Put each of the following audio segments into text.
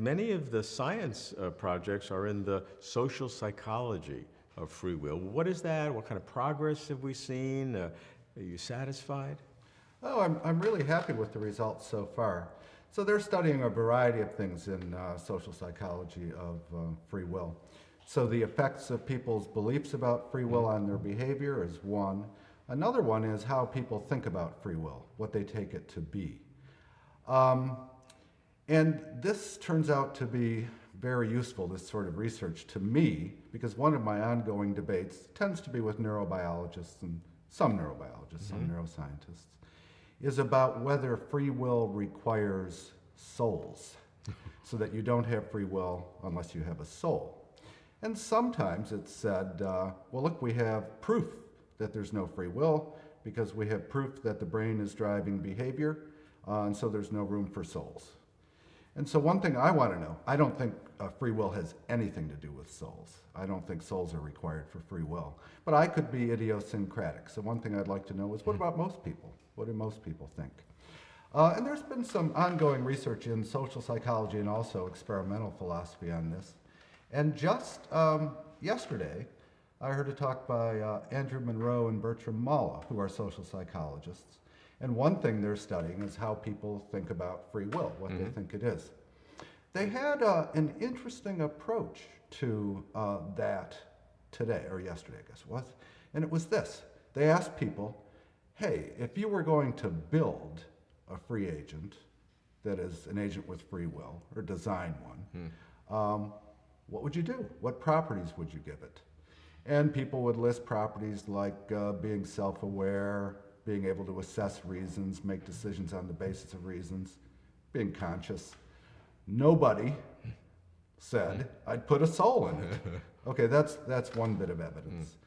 Many of the science projects are in the social psychology of free will. What is that? What kind of progress have we seen? Are you satisfied? Oh, I'm really happy with the results so far. So they're studying a variety of things in social psychology of free will. So the effects of people's beliefs about free will on their behavior is one. Another one is how people think about free will, what they take it to be. And this turns out to be very useful, this sort of research, to me, because one of my ongoing debates tends to be with neurobiologists and some neurobiologists, some neuroscientists, is about whether free will requires souls, so that you don't have free will unless you have a soul. And sometimes it's said, well, look, we have proof that there's no free will because we have proof that the brain is driving behavior, and so there's no room for souls. And so one thing I want to know, I don't think free will has anything to do with souls. I don't think souls are required for free will. But I could be idiosyncratic. So one thing I'd like to know is, what about most people? What do most people think? And there's been some ongoing research in social psychology and also experimental philosophy on this. And just yesterday, I heard a talk by Andrew Monroe and Bertram Mala, who are social psychologists. And one thing they're studying is how people think about free will, what they think it is. They had an interesting approach to that today, or yesterday, I guess it was. And it was this. They asked people, hey, if you were going to build a free agent, that is an agent with free will, or design one, what would you do? What properties would you give it? And people would list properties like being self-aware, being able to assess reasons, make decisions on the basis of reasons, being conscious. Nobody said, I'd put a soul in it. Okay, that's one bit of evidence.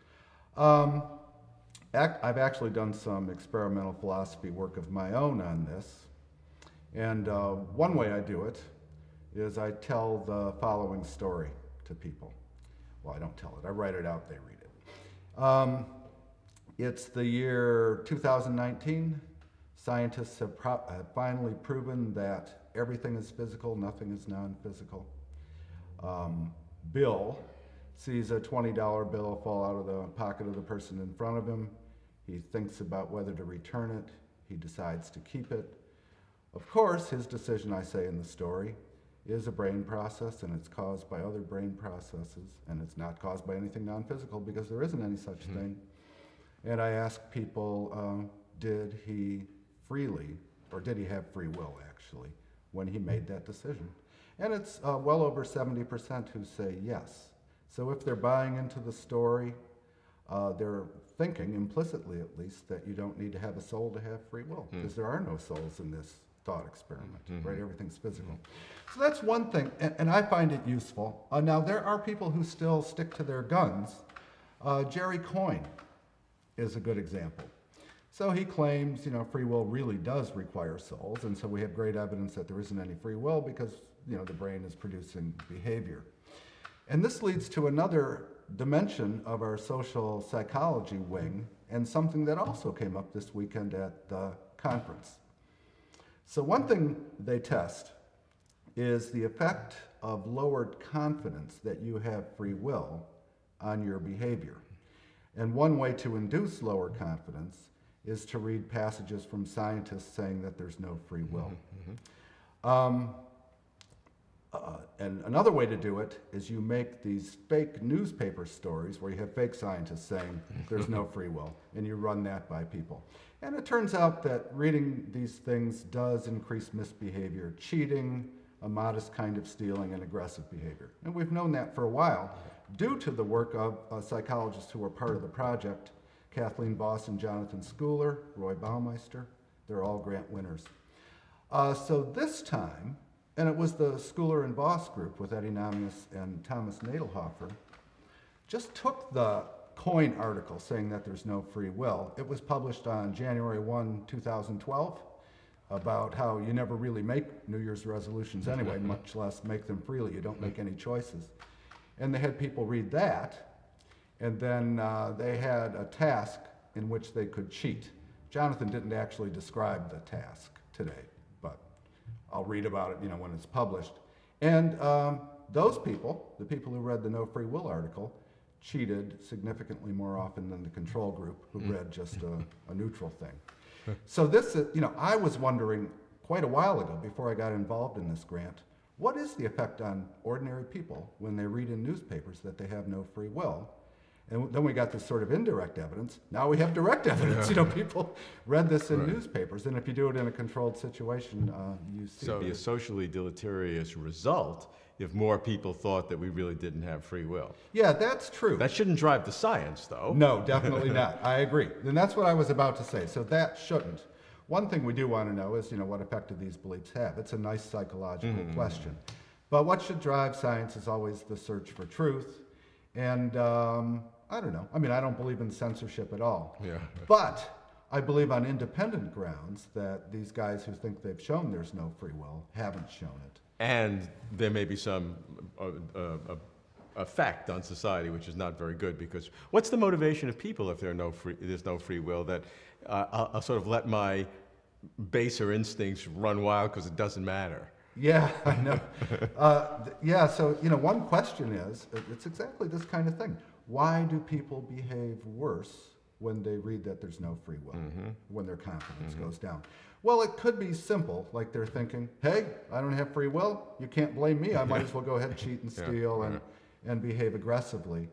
I've actually done some experimental philosophy work of my own on this. And one way I do it is I tell the following story to people. Well, I don't tell it. I write it out, they read it. It's the year 2019. Scientists have finally proven that everything is physical, nothing is non-physical. Bill sees a $20 bill fall out of the pocket of the person in front of him. He thinks about whether to return it. He decides to keep it. Of course, his decision, I say in the story, is a brain process, and it's caused by other brain processes, and it's not caused by anything non-physical because there isn't any such thing. And I ask people, did he freely, or did he have free will actually, when he made that decision? And it's well over 70% who say yes. So if they're buying into the story, they're thinking, implicitly at least, that you don't need to have a soul to have free will, because there are no souls in this thought experiment, right? Everything's physical. So that's one thing, and I find it useful. Now, there are people who still stick to their guns. Jerry Coyne is a good example. So he claims, free will really does require souls, and so we have great evidence that there isn't any free will because, the brain is producing behavior. And this leads to another dimension of our social psychology wing, and something that also came up this weekend at the conference. So one thing they test is the effect of lowered confidence that you have free will on your behavior. And one way to induce lower confidence is to read passages from scientists saying that there's no free will. And another way to do it is you make these fake newspaper stories where you have fake scientists saying there's no free will, and you run that by people. And it turns out that reading these things does increase misbehavior, cheating, a modest kind of stealing, and aggressive behavior. And we've known that for a while due to the work of psychologists who were part of the project, Kathleen Voss and Jonathan Schooler, Roy Baumeister. They're all grant winners. So this time, and it was the Schooler and Voss group with Eddie Namias and Thomas Nadelhofer, just took the Coyne article saying that there's no free will. It was published on January 1, 2012, about how you never really make New Year's resolutions anyway, much less make them freely. You don't make any choices. And they had people read that, and then they had a task in which they could cheat. Jonathan didn't actually describe the task today, but I'll read about it, when it's published. And those people, the people who read the No Free Will article, cheated significantly more often than the control group who read just a neutral thing. So this, I was wondering quite a while ago, before I got involved in this grant, what is the effect on ordinary people when they read in newspapers that they have no free will? And then we got this sort of indirect evidence. Now we have direct evidence. People read this in newspapers, and if you do it in a controlled situation, you see. So it'd be a socially deleterious result if more people thought that we really didn't have free will. Yeah, that's true. That shouldn't drive the science, though. No, definitely not. I agree. And that's what I was about to say. So that shouldn't. One thing we do want to know is, what effect do these beliefs have? It's a nice psychological question. But what should drive science is always the search for truth. And I don't know. I don't believe in censorship at all. Yeah. But I believe on independent grounds that these guys who think they've shown there's no free will haven't shown it. And there may be some effect on society which is not very good, because what's the motivation of people if there's no free will? That I'll sort of let my baser instincts run wild because it doesn't matter. Yeah, I know. So, one question is, it's exactly this kind of thing. Why do people behave worse when they read that there's no free will, when their confidence goes down? Well, it could be simple, like they're thinking, hey, I don't have free will, you can't blame me, I might as well go ahead and cheat and steal and behave aggressively.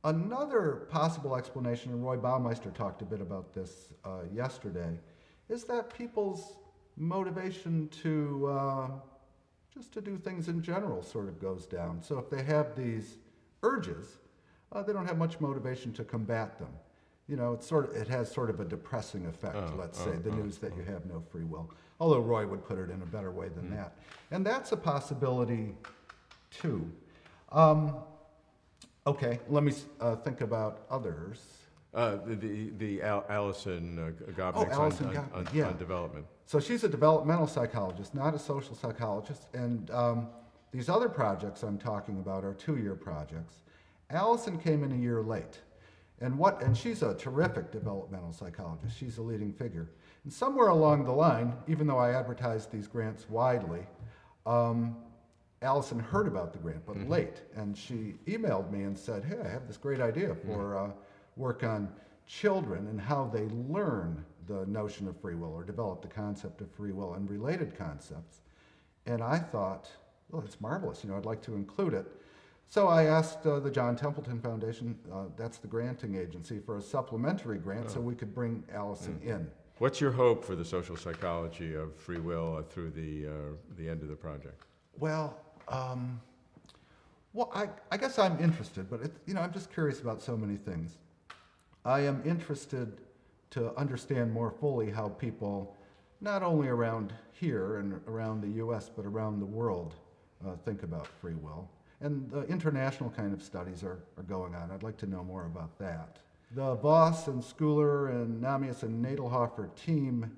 Another possible explanation, and Roy Baumeister talked a bit about this yesterday, is that people's motivation to just to do things in general sort of goes down. So if they have these urges, they don't have much motivation to combat them. It has sort of a depressing effect, let's say, the news that you have no free will. Although Roy would put it in a better way than that. And that's a possibility, too. Okay, let me think about others. The Alison Gopnik's Alison Gopnik, yeah. on development. So she's a developmental psychologist, not a social psychologist. And these other projects I'm talking about are 2-year projects. Alison came in a year late. And she's a terrific developmental psychologist. She's a leading figure. And somewhere along the line, even though I advertised these grants widely, Alison heard about the grant, but late. And she emailed me and said, hey, I have this great idea for work on children and how they learn the notion of free will or develop the concept of free will and related concepts. And I thought, well, it's marvelous. I'd like to include it. So I asked the John Templeton Foundation, that's the granting agency, for a supplementary grant so we could bring Alison in. What's your hope for the social psychology of free will through the end of the project? Well, I guess I'm interested, but I'm just curious about so many things. I am interested to understand more fully how people, not only around here and around the U.S., but around the world, think about free will. And the international kind of studies are going on. I'd like to know more about that. The Voss and Schuyler and Namias and Nadelhofer team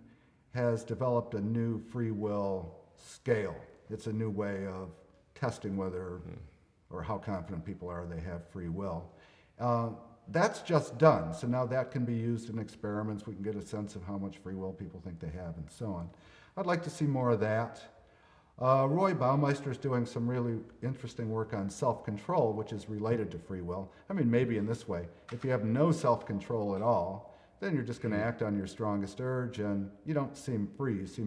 has developed a new free will scale. It's a new way of testing whether or how confident people are they have free will. That's just done, so now that can be used in experiments. We can get a sense of how much free will people think they have and so on. I'd like to see more of that. Roy Baumeister is doing some really interesting work on self-control, which is related to free will. Maybe in this way, if you have no self-control at all, then you're just going to act on your strongest urge and you don't seem free, you seem